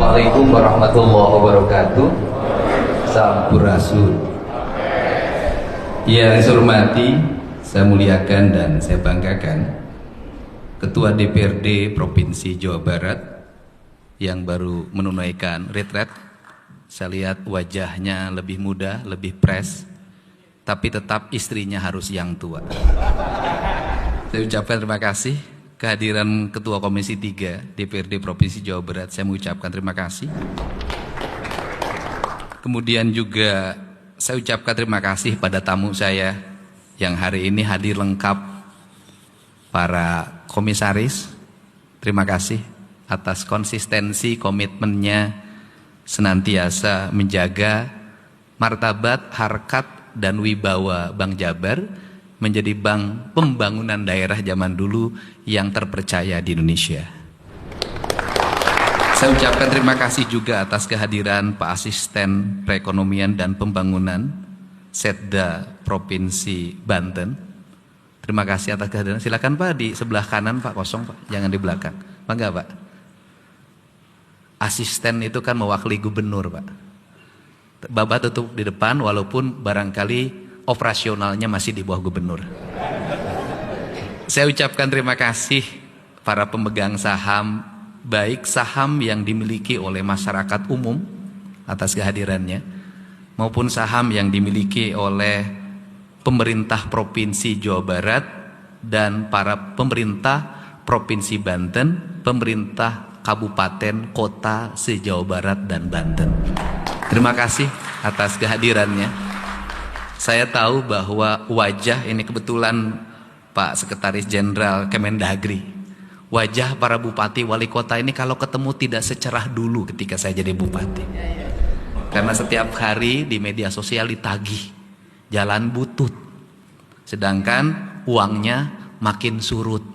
Assalamualaikum warahmatullahi wabarakatuh. Sampurasun. Yang saya hormati, saya muliakan dan saya banggakan Ketua DPRD Provinsi Jawa Barat yang baru menunaikan retret. Saya lihat wajahnya lebih muda, lebih fresh, tapi tetap istrinya harus yang tua. Saya ucapkan terima kasih. Kehadiran Ketua Komisi 3 DPRD Provinsi Jawa Barat, saya mengucapkan terima kasih. Kemudian juga saya ucapkan terima kasih pada tamu saya yang hari ini hadir lengkap, para komisaris. Terima kasih atas konsistensi komitmennya senantiasa menjaga martabat, harkat, dan wibawa Bank Jabar menjadi bank pembangunan daerah zaman dulu yang terpercaya di Indonesia. Saya ucapkan terima kasih juga atas kehadiran Pak Asisten Perekonomian dan Pembangunan Setda Provinsi Banten. Terima kasih atas kehadiran. Silakan Pak, di sebelah kanan Pak, kosong Pak, jangan di belakang. Bangga Pak. Asisten itu kan mewakili gubernur Pak. Bapak tutup di depan walaupun barangkali operasionalnya masih di bawah gubernur. Saya ucapkan terima kasih para pemegang saham, baik saham yang dimiliki oleh masyarakat umum atas kehadirannya, maupun saham yang dimiliki oleh pemerintah Provinsi Jawa Barat dan para pemerintah Provinsi Banten, pemerintah kabupaten, kota se-Jawa Barat dan Banten. Terima kasih atas kehadirannya. Saya tahu bahwa wajah ini kebetulan Pak Sekretaris Jenderal Kemendagri. Wajah para bupati wali kota ini kalau ketemu tidak secerah dulu ketika saya jadi bupati. Karena setiap hari di media sosial ditagih jalan butut. Sedangkan uangnya makin surut.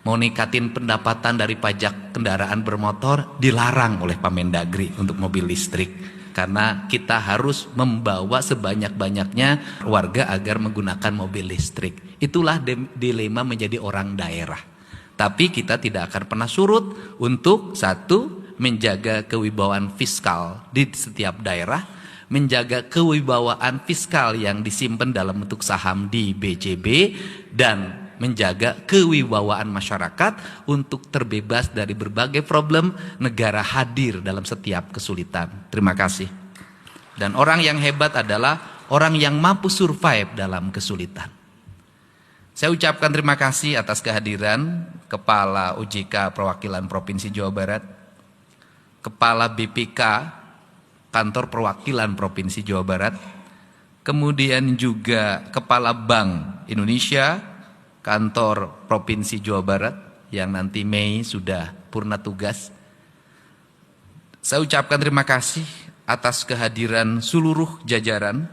Mau ningkatin pendapatan dari pajak kendaraan bermotor dilarang oleh Pak Mendagri untuk mobil listrik. Karena kita harus membawa sebanyak-banyaknya warga agar menggunakan mobil listrik. Itulah dilema menjadi orang daerah. Tapi kita tidak akan pernah surut untuk satu, menjaga kewibawaan fiskal di setiap daerah, menjaga kewibawaan fiskal yang disimpan dalam bentuk saham di BJB, dan menjaga kewibawaan masyarakat untuk terbebas dari berbagai problem. Negara hadir dalam setiap kesulitan. Terima kasih. Dan orang yang hebat adalah orang yang mampu survive dalam kesulitan. Saya ucapkan terima kasih atas kehadiran Kepala OJK Perwakilan Provinsi Jawa Barat, Kepala BPK Kantor Perwakilan Provinsi Jawa Barat, kemudian juga Kepala Bank Indonesia Kantor Provinsi Jawa Barat yang nanti Mei sudah purna tugas. Saya ucapkan terima kasih atas kehadiran seluruh jajaran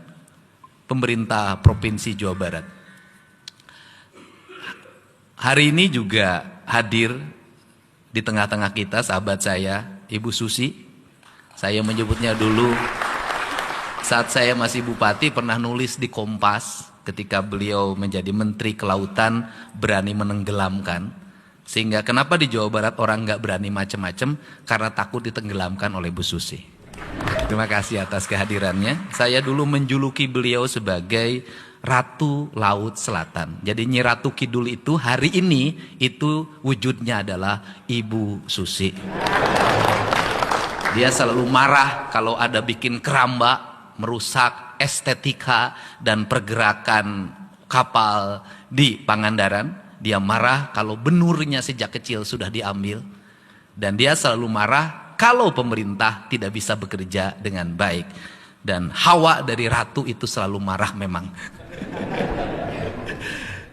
pemerintah Provinsi Jawa Barat. Hari ini juga hadir di tengah-tengah kita sahabat saya, Ibu Susi. Saya menyebutnya dulu saat saya masih bupati pernah nulis di Kompas. Ketika beliau menjadi Menteri Kelautan, berani menenggelamkan. Sehingga kenapa di Jawa Barat orang nggak berani macam-macam? Karena takut ditenggelamkan oleh Bu Susi. Terima kasih atas kehadirannya. Saya dulu menjuluki beliau sebagai Ratu Laut Selatan. Jadi Nyi Ratu Kidul itu hari ini itu wujudnya adalah Ibu Susi. Dia selalu marah kalau ada bikin keramba, merusak estetika dan pergerakan kapal di Pangandaran. Dia marah kalau benurnya sejak kecil sudah diambil. Dan dia selalu marah kalau pemerintah tidak bisa bekerja dengan baik. Dan hawa dari ratu itu selalu marah memang.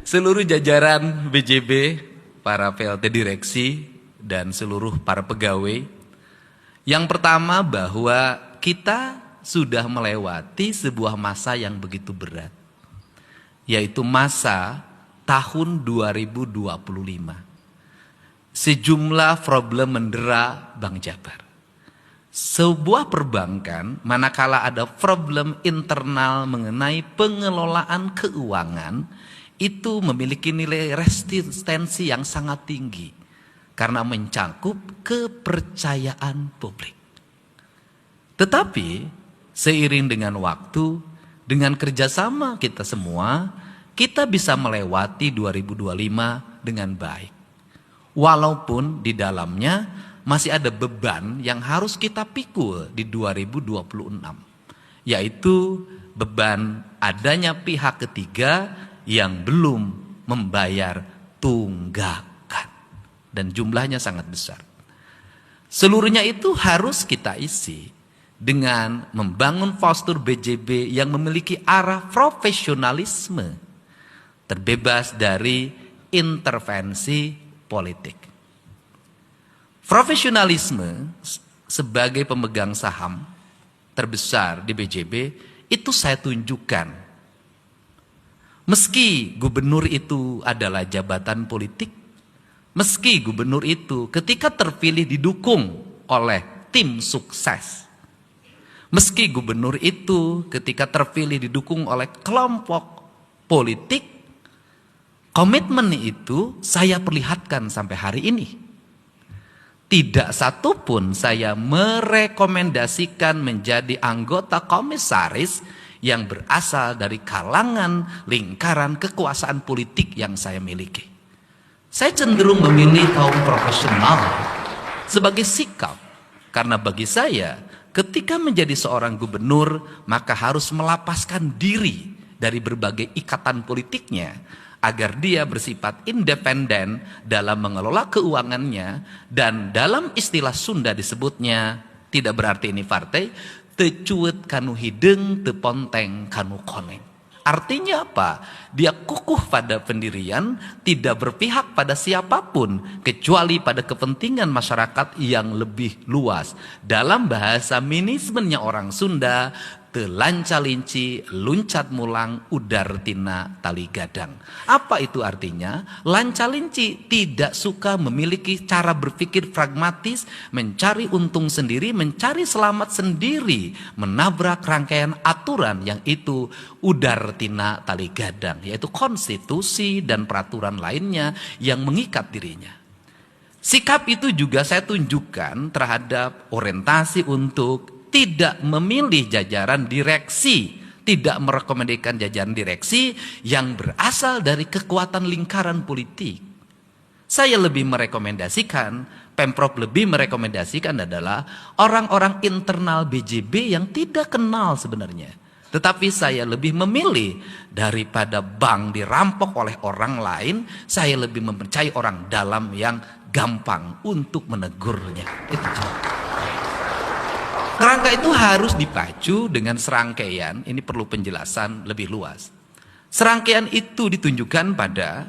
Seluruh jajaran BJB, para PLT direksi, dan seluruh para pegawai. Yang pertama bahwa kita sudah melewati sebuah masa yang begitu berat, yaitu masa tahun 2025. Sejumlah problem mendera Bank Jabar. Sebuah perbankan manakala ada problem internal mengenai pengelolaan keuangan, itu memiliki nilai resistensi yang sangat tinggi karena mencangkup kepercayaan publik. Tetapi seiring dengan waktu, dengan kerjasama kita semua, kita bisa melewati 2025 dengan baik. Walaupun di dalamnya masih ada beban yang harus kita pikul di 2026, yaitu beban adanya pihak ketiga yang belum membayar tunggakan, dan jumlahnya sangat besar. Seluruhnya itu harus kita isi dengan membangun postur BJB yang memiliki arah profesionalisme, terbebas dari intervensi politik. Profesionalisme sebagai pemegang saham terbesar di BJB itu saya tunjukkan. Meski gubernur itu adalah jabatan politik, meski gubernur itu ketika terpilih didukung oleh tim sukses, meski gubernur itu ketika terpilih didukung oleh kelompok politik, komitmen itu saya perlihatkan sampai hari ini. Tidak satupun saya merekomendasikan menjadi anggota komisaris yang berasal dari kalangan lingkaran kekuasaan politik yang saya miliki. Saya cenderung memilih kaum profesional sebagai sikap, karena bagi saya ketika menjadi seorang gubernur maka harus melapaskan diri dari berbagai ikatan politiknya, agar dia bersifat independen dalam mengelola keuangannya, dan dalam istilah Sunda disebutnya, tidak berarti ini partai, tecuet kanu hideng, teponteng kanu koneng. Artinya apa? Dia kukuh pada pendirian, tidak berpihak pada siapapun, kecuali pada kepentingan masyarakat yang lebih luas. Dalam bahasa minismennya orang Sunda, telanca-linci, luncat mulang, udar tina tali gadang. Apa itu artinya? Lanca-linci tidak suka memiliki cara berpikir pragmatis, mencari untung sendiri, mencari selamat sendiri, menabrak rangkaian aturan yang itu udar tina tali gadang, yaitu konstitusi dan peraturan lainnya yang mengikat dirinya. Sikap itu juga saya tunjukkan terhadap orientasi untuk tidak memilih jajaran direksi, tidak merekomendasikan jajaran direksi yang berasal dari kekuatan lingkaran politik. Saya lebih merekomendasikan, Pemprov lebih merekomendasikan adalah orang-orang internal BJB yang tidak kenal sebenarnya. Tetapi saya lebih memilih daripada bank dirampok oleh orang lain, saya lebih mempercayai orang dalam yang gampang untuk menegurnya. Itu contoh. Kerangka itu harus dipacu dengan serangkaian, ini perlu penjelasan lebih luas. Serangkaian itu ditunjukkan pada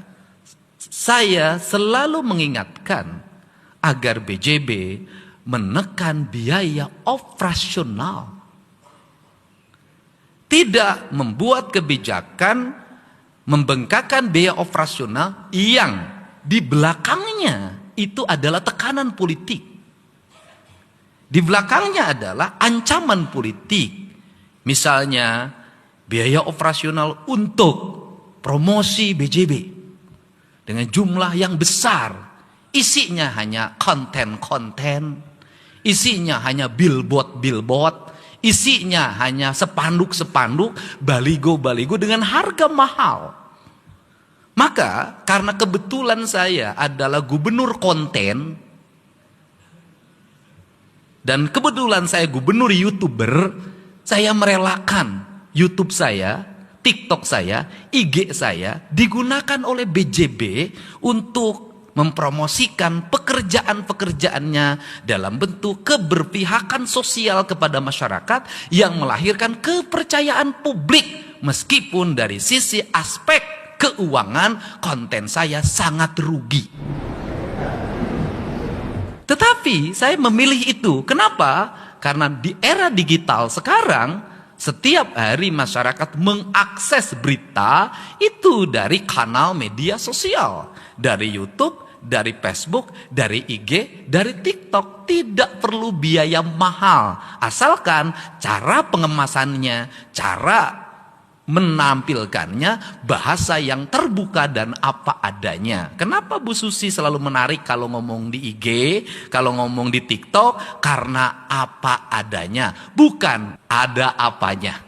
saya selalu mengingatkan agar BJB menekan biaya operasional. Tidak membuat kebijakan membengkakkan biaya operasional yang di belakangnya itu adalah tekanan politik. Di belakangnya adalah ancaman politik. Misalnya biaya operasional untuk promosi BJB dengan jumlah yang besar. Isinya hanya konten-konten, isinya hanya billboard-billboard, isinya hanya spanduk-spanduk, baligo-baligo dengan harga mahal. Maka karena kebetulan saya adalah gubernur konten, dan kebetulan saya gubernur YouTuber, saya merelakan YouTube saya, TikTok saya, IG saya digunakan oleh BJB untuk mempromosikan pekerjaan-pekerjaannya dalam bentuk keberpihakan sosial kepada masyarakat yang melahirkan kepercayaan publik, meskipun dari sisi aspek keuangan konten saya sangat rugi. Tetapi saya memilih itu. Kenapa? Karena di era digital sekarang, setiap hari masyarakat mengakses berita itu dari kanal media sosial. Dari YouTube, dari Facebook, dari IG, dari TikTok. Tidak perlu biaya mahal. Asalkan cara pengemasannya, cara menampilkannya bahasa yang terbuka dan apa adanya. Kenapa Bu Susi selalu menarik kalau ngomong di IG, kalau ngomong di TikTok? Karena apa adanya, bukan ada apanya.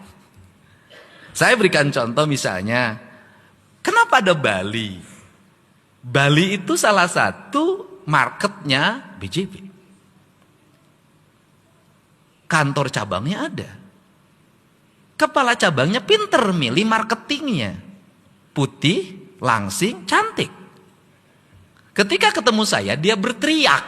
Saya berikan contoh misalnya, kenapa ada Bali? Bali itu salah satu marketnya BJB. Kantor cabangnya ada. Kepala cabangnya pinter milih marketingnya. Putih, langsing, cantik. Ketika ketemu saya, dia berteriak.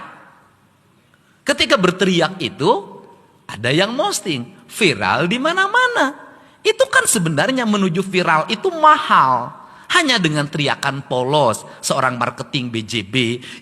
Ketika berteriak itu, ada yang posting. Viral di mana-mana. Itu kan sebenarnya menuju viral itu mahal. Hanya dengan teriakan polos seorang marketing BJB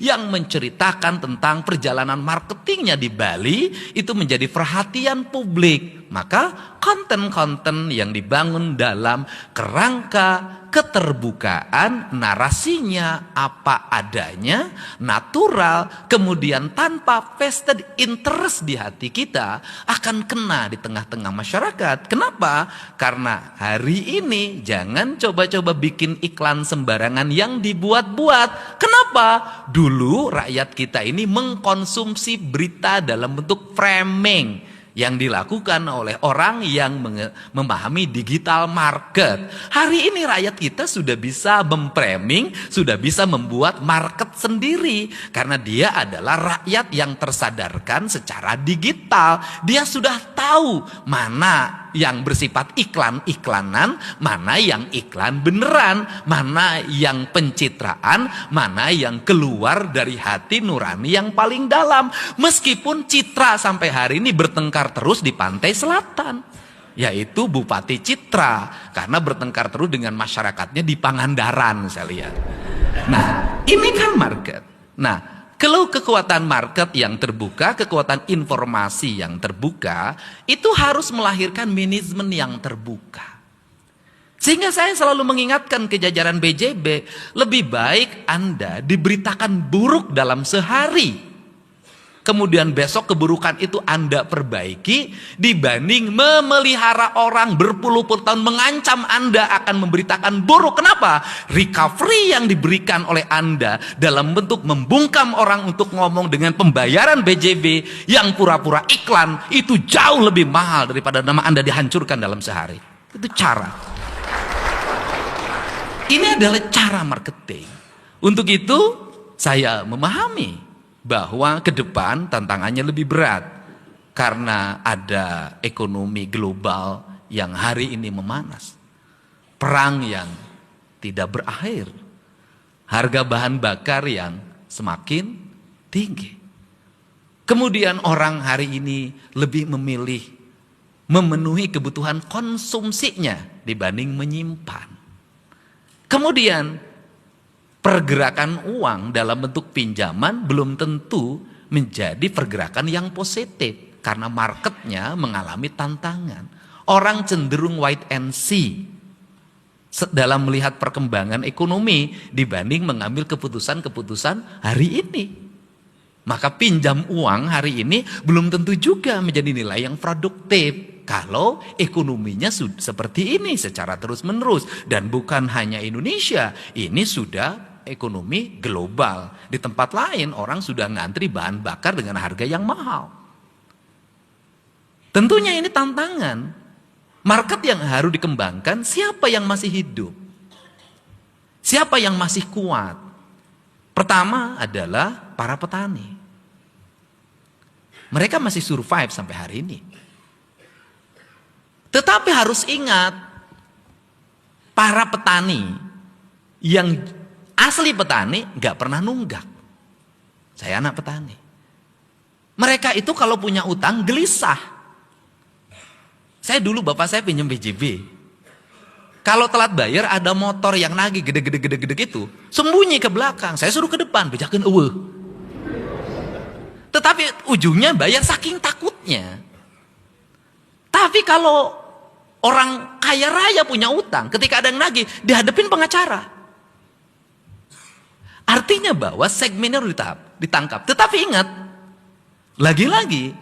yang menceritakan tentang perjalanan marketingnya di Bali itu menjadi perhatian publik. Maka konten-konten yang dibangun dalam kerangka keterbukaan, narasinya apa adanya, natural, kemudian tanpa vested interest di hati kita akan kena di tengah-tengah masyarakat. Kenapa? Karena hari ini jangan coba-coba bikin iklan sembarangan yang dibuat-buat. Kenapa? Dulu rakyat kita ini mengkonsumsi berita dalam bentuk framing yang dilakukan oleh orang yang memahami digital market. Hari ini rakyat kita sudah bisa memframing, sudah bisa membuat market sendiri. Karena dia adalah rakyat yang tersadarkan secara digital. Dia sudah tahu mana yang bersifat iklan-iklanan, mana yang iklan beneran, mana yang pencitraan, mana yang keluar dari hati nurani yang paling dalam. Meskipun Citra sampai hari ini bertengkar terus di pantai selatan, yaitu Bupati Citra, karena bertengkar terus dengan masyarakatnya di Pangandaran, saya lihat. Nah, ini kan market. Nah, kalau kekuatan market yang terbuka, kekuatan informasi yang terbuka, itu harus melahirkan manajemen yang terbuka. Sehingga saya selalu mengingatkan ke jajaran BJB, lebih baik Anda diberitakan buruk dalam sehari. Kemudian besok keburukan itu Anda perbaiki, dibanding memelihara orang berpuluh-puluh tahun mengancam Anda akan memberitakan buruk. Kenapa? Recovery yang diberikan oleh Anda dalam bentuk membungkam orang untuk ngomong dengan pembayaran BJB yang pura-pura iklan itu jauh lebih mahal daripada nama Anda dihancurkan dalam sehari. Itu cara. Ini adalah cara marketing. Untuk itu saya memahami bahwa ke depan tantangannya lebih berat karena ada ekonomi global yang hari ini memanas, perang yang tidak berakhir, harga bahan bakar yang semakin tinggi. Kemudian orang hari ini lebih memilih memenuhi kebutuhan konsumsinya dibanding menyimpan. Kemudian pergerakan uang dalam bentuk pinjaman belum tentu menjadi pergerakan yang positif karena marketnya mengalami tantangan. Orang cenderung wait and see dalam melihat perkembangan ekonomi dibanding mengambil keputusan-keputusan hari ini. Maka pinjam uang hari ini belum tentu juga menjadi nilai yang produktif kalau ekonominya seperti ini secara terus-menerus. Dan bukan hanya Indonesia, ini sudah ekonomi global. Di tempat lain orang sudah ngantri bahan bakar dengan harga yang mahal. Tentunya ini tantangan. Market yang harus dikembangkan, siapa yang masih hidup? Siapa yang masih kuat? Pertama adalah para petani. Mereka masih survive sampai hari ini. Tetapi harus ingat, para petani yang asli petani gak pernah nunggak. Saya anak petani. Mereka itu kalau punya utang gelisah. Saya dulu bapak saya pinjam BJB. Kalau telat bayar ada motor yang nagih gede-gede itu, sembunyi ke belakang. Saya suruh ke depan, bejakeun eueuh. Tetapi ujungnya bayar saking takutnya. Tapi kalau orang kaya raya punya utang, ketika ada yang nagih, dihadapin pengacara. Artinya bahwa segmennya harus ditangkap. Tetapi ingat, lagi-lagi,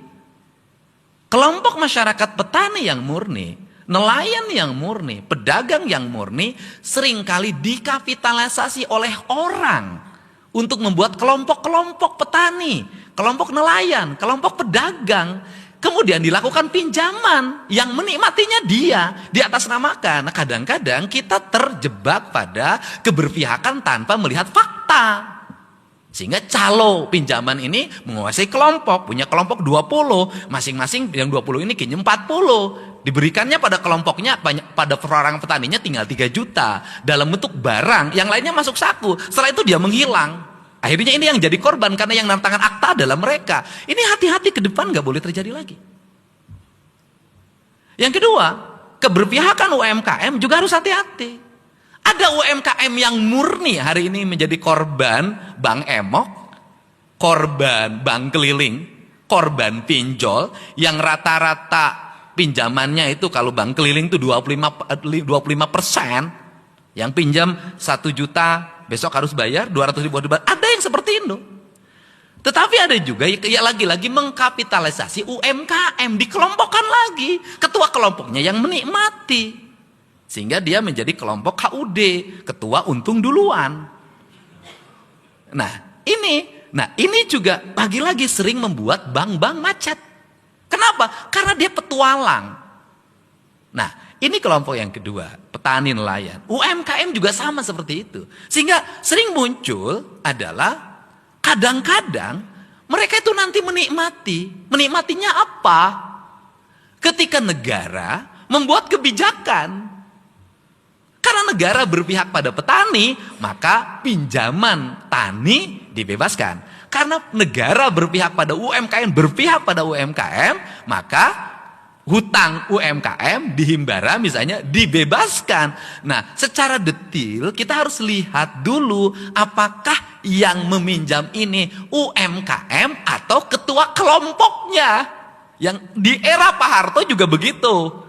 kelompok masyarakat petani yang murni, Nelayan yang murni, pedagang yang murni seringkali dikapitalisasi oleh orang untuk membuat kelompok-kelompok petani, kelompok nelayan, kelompok pedagang. Kemudian dilakukan pinjaman yang menikmatinya dia diatasnamakan. Nah, kadang-kadang kita terjebak pada keberpihakan tanpa melihat fakta. Sehingga calo pinjaman ini menguasai kelompok, punya kelompok 20, masing-masing yang 20 ini kayaknya 40. Diberikannya pada kelompoknya, pada perorangan petaninya tinggal 3 juta dalam bentuk barang, yang lainnya masuk saku. Setelah itu dia menghilang. Akhirnya ini yang jadi korban karena yang menandatangani akta adalah mereka. Ini hati-hati ke depan nggak boleh terjadi lagi. Yang kedua, keberpihakan UMKM juga harus hati-hati. Ada UMKM yang murni hari ini menjadi korban bank emok, korban bank keliling, korban pinjol yang rata-rata pinjamannya itu kalau bank keliling itu 25%, yang pinjam 1 juta besok harus bayar 200.000. Ada yang seperti itu. Tetapi ada juga ya lagi-lagi mengkapitalisasi UMKM, dikelompokkan lagi ketua kelompoknya yang menikmati. Sehingga dia menjadi kelompok KUD, ketua untung duluan. Nah ini juga lagi-lagi sering membuat bank-bank macet. Kenapa? Karena dia petualang. Nah, ini kelompok yang kedua, petani nelayan. UMKM juga sama seperti itu. Sehingga sering muncul adalah kadang-kadang mereka itu nanti menikmatinya apa? Ketika negara membuat kebijakan. Karena negara berpihak pada petani, maka pinjaman tani dibebaskan. Karena negara berpihak pada UMKM, maka hutang UMKM di Himbara misalnya dibebaskan. Nah, secara detail kita harus lihat dulu apakah yang meminjam ini UMKM atau ketua kelompoknya. Yang di era Pak Harto juga begitu.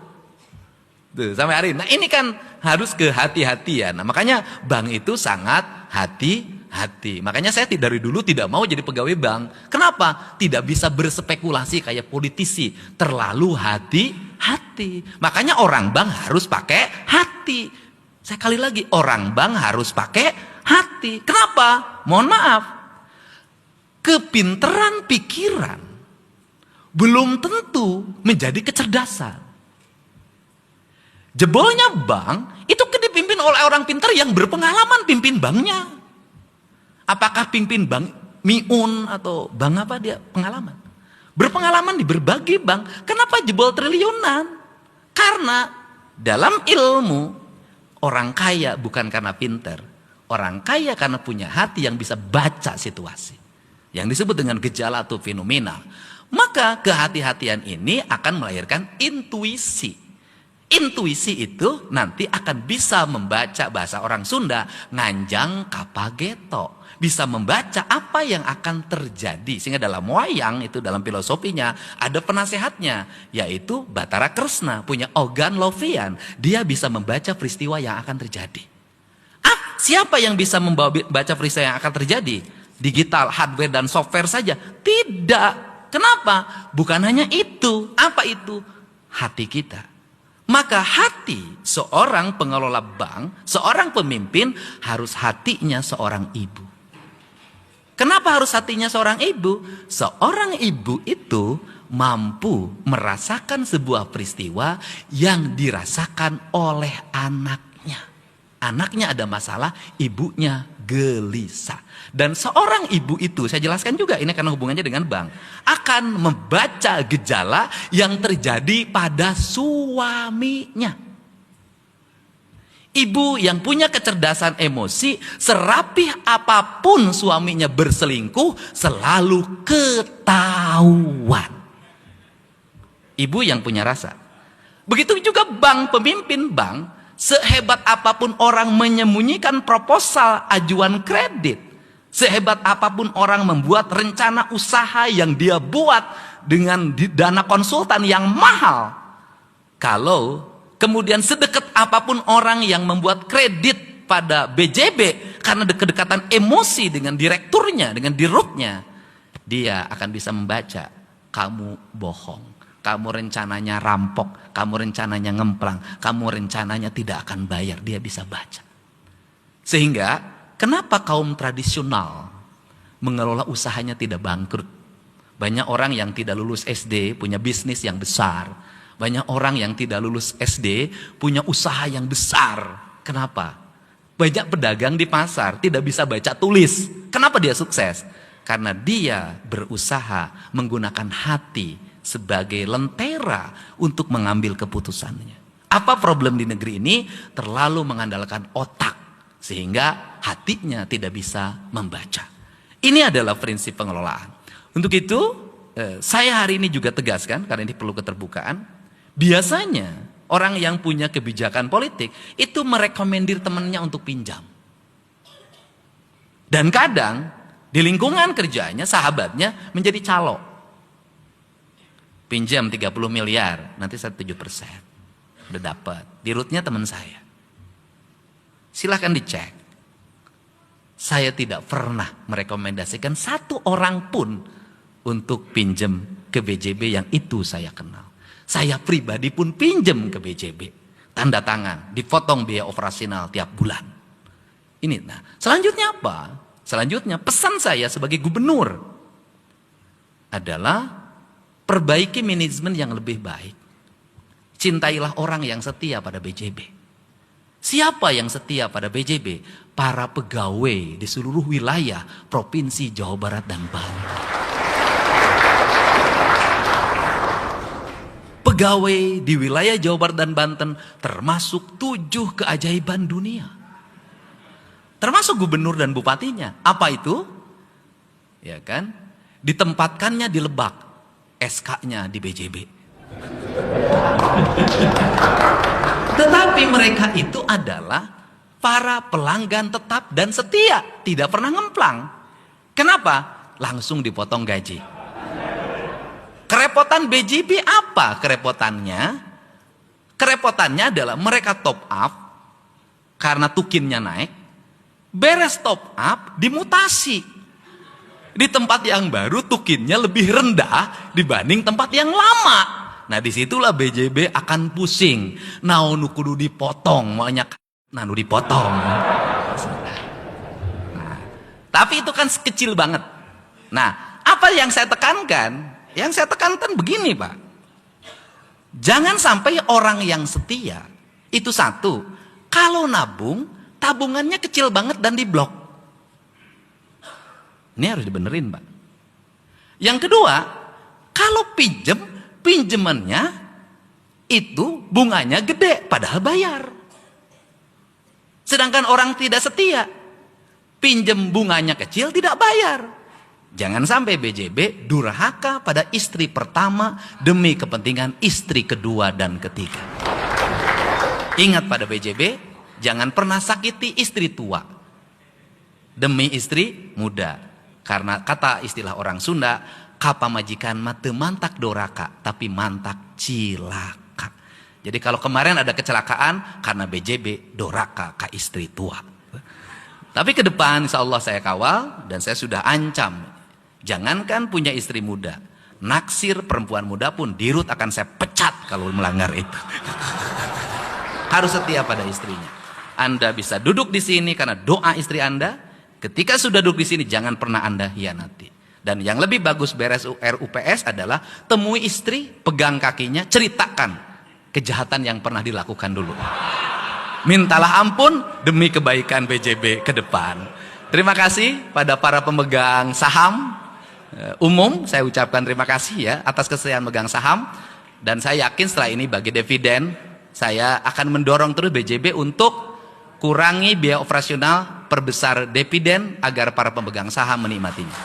Tuh, sampai hari ini. Nah, ini kan harus kehati-hatian. Nah, makanya bank itu sangat hati-hati. Makanya saya dari dulu tidak mau jadi pegawai bank. Kenapa? Tidak bisa berspekulasi kayak politisi. Terlalu hati-hati. Makanya orang bank harus pakai hati. Saya kali lagi, orang bank harus pakai hati. Kenapa? Mohon maaf. Kepinteran pikiran belum tentu menjadi kecerdasan. Jebolnya bank itu dipimpin oleh orang pintar yang berpengalaman pimpin banknya. Apakah pimpin bank Miun atau bank apa dia pengalaman? Berpengalaman di berbagai bank. Kenapa jebol triliunan? Karena dalam ilmu orang kaya bukan karena pintar. Orang kaya karena punya hati yang bisa baca situasi. Yang disebut dengan gejala atau fenomena. Maka kehati-hatian ini akan melahirkan intuisi. Intuisi itu nanti akan bisa membaca bahasa orang Sunda, nganjang kapageto. Bisa membaca apa yang akan terjadi. Sehingga dalam wayang itu dalam filosofinya ada penasehatnya. Yaitu Bathara Kresna punya organ lovian. Dia bisa membaca peristiwa yang akan terjadi. Siapa yang bisa membaca peristiwa yang akan terjadi? Digital, hardware dan software saja? Tidak. Kenapa? Bukan hanya itu. Apa itu? Hati kita. Maka hati seorang pengelola bank, seorang pemimpin harus hatinya seorang ibu. Kenapa harus hatinya seorang ibu? Seorang ibu itu mampu merasakan sebuah peristiwa yang dirasakan oleh anaknya. Anaknya ada masalah, ibunya gelisah. Dan seorang ibu itu, saya jelaskan juga ini karena hubungannya dengan bank, akan membaca gejala yang terjadi pada suaminya. Ibu yang punya kecerdasan emosi, serapih apapun suaminya berselingkuh, selalu ketahuan. Ibu yang punya rasa. Begitu juga bank, pemimpin bank, sehebat apapun orang menyembunyikan proposal ajuan kredit, sehebat apapun orang membuat rencana usaha yang dia buat dengan dana konsultan yang mahal, kalau kemudian sedekat apapun orang yang membuat kredit pada BJB karena kedekatan emosi dengan direkturnya, dengan dirutnya, dia akan bisa membaca kamu bohong. kamu rencananya rampok, kamu rencananya ngemplang, kamu rencananya tidak akan bayar. Dia bisa baca. Sehingga kenapa kaum tradisional mengelola usahanya tidak bangkrut? Banyak orang yang tidak lulus SD punya bisnis yang besar. Banyak orang yang tidak lulus SD punya usaha yang besar. Kenapa? Banyak pedagang di pasar tidak bisa baca tulis. Kenapa dia sukses? Karena dia berusaha menggunakan hati sebagai lentera untuk mengambil keputusannya. Apa problem di negeri ini? Terlalu mengandalkan otak sehingga hatinya tidak bisa membaca. Ini adalah prinsip pengelolaan. Untuk itu saya hari ini juga tegaskan, karena ini perlu keterbukaan. Biasanya orang yang punya kebijakan politik itu merekomendir temannya untuk pinjam. Dan kadang di lingkungan kerjanya sahabatnya menjadi calo. Pinjam 30 miliar, nanti saya 7%. Udah dapat. Di rootnya teman saya. Silahkan dicek. Saya tidak pernah merekomendasikan satu orang pun untuk pinjam ke BJB yang itu saya kenal. Saya pribadi pun pinjam ke BJB. Tanda tangan, dipotong biaya operasional tiap bulan. Ini, nah, selanjutnya apa? Selanjutnya pesan saya sebagai gubernur adalah perbaiki manajemen yang lebih baik. Cintailah orang yang setia pada BJB. Siapa yang setia pada BJB? Para pegawai di seluruh wilayah Provinsi Jawa Barat dan Banten. Pegawai di wilayah Jawa Barat dan Banten termasuk 7 keajaiban dunia. Termasuk gubernur dan bupatinya. Apa itu? Ya kan? Ditempatkannya di Lebak, SK-nya di BJB. Tetapi mereka itu adalah para pelanggan tetap dan setia, tidak pernah ngemplang. Kenapa? Langsung dipotong gaji. Kerepotan BJB apa kerepotannya? Kerepotannya adalah mereka top up karena tukinnya naik. Beres top up, dimutasi. Di tempat yang baru tukinnya lebih rendah dibanding tempat yang lama. Nah disitulah BJB akan pusing. Nah kudu dipotong, banyak nanu dipotong. Nah, tapi itu kan kecil banget. Nah apa yang saya tekankan? Yang saya tekankan begini Pak. Jangan sampai orang yang setia itu satu, kalau nabung, tabungannya kecil banget dan diblok. Ini harus dibenerin Pak. Yang kedua, kalau pinjemannya itu bunganya gede padahal bayar. Sedangkan orang tidak setia, pinjem bunganya kecil tidak bayar. Jangan sampai BJB durhaka pada istri pertama demi kepentingan istri kedua dan ketiga. Ingat pada BJB, jangan pernah sakiti istri tua demi istri muda. Karena kata istilah orang Sunda, kapa majikan mate mantak doraka, tapi mantak cilaka. Jadi kalau kemarin ada kecelakaan karena BJB doraka ke istri tua. Tapi ke depan insya Allah saya kawal dan saya sudah ancam. Jangankan punya istri muda, naksir perempuan muda pun dirut akan saya pecat kalau melanggar itu. Harus setia pada istrinya. Anda bisa duduk di sini karena doa istri Anda. Ketika sudah duduk di sini jangan pernah Anda hianati. Dan yang lebih bagus beres RUPS adalah temui istri, pegang kakinya, ceritakan kejahatan yang pernah dilakukan dulu. Mintalah ampun demi kebaikan BJB ke depan. Terima kasih pada para pemegang saham umum, saya ucapkan terima kasih ya atas kesediaan megang saham. Dan saya yakin setelah ini bagi dividen, saya akan mendorong terus BJB untuk kurangi biaya operasional, perbesar dividen agar para pemegang saham menikmatinya.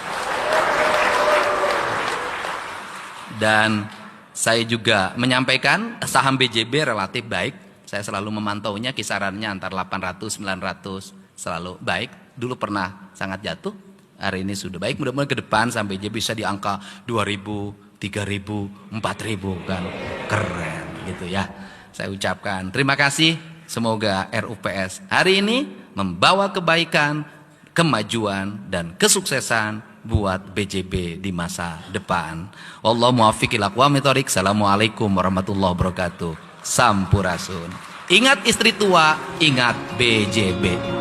Dan saya juga menyampaikan saham BJB relatif baik. Saya selalu memantaunya kisarannya antara 800-900, selalu baik. Dulu pernah sangat jatuh, hari ini sudah baik. Mudah-mudahan ke depan sampai BJB bisa di angka 2.000, 3.000, 4.000 kan. Keren gitu ya. Saya ucapkan terima kasih. Semoga RUPS hari ini membawa kebaikan, kemajuan, dan kesuksesan buat BJB di masa depan. Wallahu muwaffiq ila aqwamit thoriq. Assalamualaikum warahmatullahi wabarakatuh. Sampurasun. Ingat istri tua, ingat BJB.